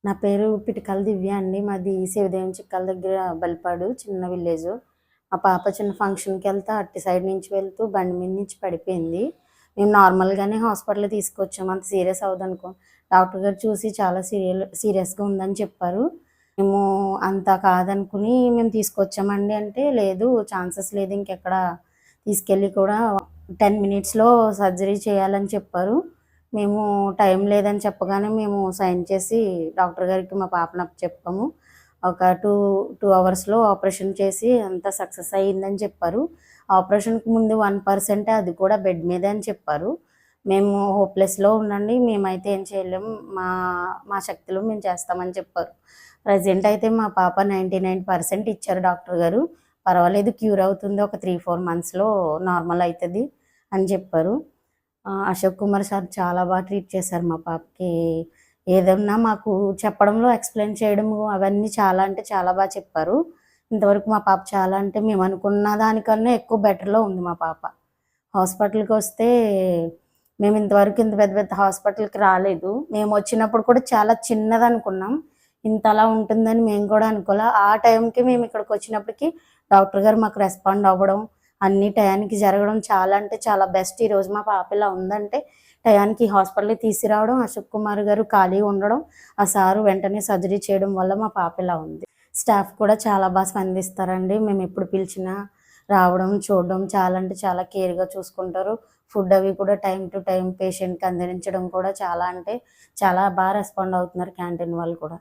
నా పేరు పిటికల దివ్య అండి. మాది శివదేవం చిక్కల దగ్గర బలిపాడు చిన్న విలేజు. మా పాప చిన్న ఫంక్షన్‌కెళ్తే అటు సైడ్ నుంచి వెళ్తూ బండి మీద నుంచి పడిపోయింది. మేము నార్మల్‌గానే హాస్పిటల్‌కి తీసుకొచ్చాము. అంత సీరియస్ అవ్వదనుకో డాక్టర్ గారు చూసి చాలా సీరియస్‌గా ఉందని చెప్పారు. మేము అంత కాదనుకుని మేము తీసుకొచ్చామండి అంటే, లేదు ఛాన్సెస్ లేదు ఇంకెక్కడ తీసుకెళ్ళి కూడా 10 మినిట్స్‌లో సర్జరీ చేయాలని చెప్పారు. మేము టైం లేదని చెప్పగానే మేము సైన్ చేసి డాక్టర్ గారికి మా పాపను అప్పచెప్పాము. ఒక 2 అవర్స్‌లో ఆపరేషన్ చేసి అంతా సక్సెస్ అయ్యిందని చెప్పారు. ఆపరేషన్‌కి ముందు 1% అది కూడా బెడ్ మీదే అని చెప్పారు. మేము హోప్‌లెస్‌లో ఉండండి. మేమైతే ఏం చేయలేము. మా మా శక్తిలో మేము చేస్తామని చెప్పారు. ప్రెజెంట్ అయితే మా పాప 99% ఇచ్చారు డాక్టర్ గారు. పర్వాలేదు క్యూర్ అవుతుంది. ఒక 3, 4 మంత్స్‌లో నార్మల్ అయితది అని చెప్పారు. అశోక్ కుమార్ సార్ చాలా ట్రీట్ చేశారు మా పాపకి. ఏదన్నా మాకు చెప్పడంలో ఎక్స్‌ప్లెయిన్ చేయడము అవన్నీ చాలా అంటే చాలా చెప్పారు. ఇంతవరకు మా పాప చాలా అంటే మేము అనుకున్న దానికన్నా ఎక్కువ బెటర్‌లో ఉంది మా పాప. హాస్పిటల్‌కొస్తే మేము ఇంతవరకు ఇంత పెద్ద పెద్ద హాస్పిటల్‌కి రాలేదు. మేమొచ్చినప్పుడు కూడా చాలా చిన్నదనుకున్నాం. ఇంతలా ఉంటుందని మేము కూడా అనుకోలే. ఆ టైంకి మేము ఇక్కడికొచ్చినప్పటికి డాక్టర్ గారు మాకు రెస్పాండ్ అవ్వడం, అన్నీ టయానికి జరగడం చాలా అంటే చాలా బెస్ట్. ఈరోజు మా పాప ఇలా ఉందంటే టయానికి హాస్పిటల్‌కి తీసుకురావడం, అశోక్ కుమార్ గారు ఖాళీగా ఉండడం, ఆ సారు వెంటనే సర్జరీ చేయడం వల్ల మా పాప ఇలా ఉంది. స్టాఫ్ కూడా చాలా స్పందిస్తారండి. మేమెప్పుడు పిలిచినా రావడం, చూడడం చాలా అంటే చాలా కేర్‌గా చూసుకుంటారు. ఫుడ్ అవి కూడా టైమ్ టు టైమ్ పేషెంట్‌కి అందించడం కూడా చాలా అంటే చాలా రెస్పాండ్ అవుతున్నారు క్యాంటీన్ వాళ్ళు కూడా.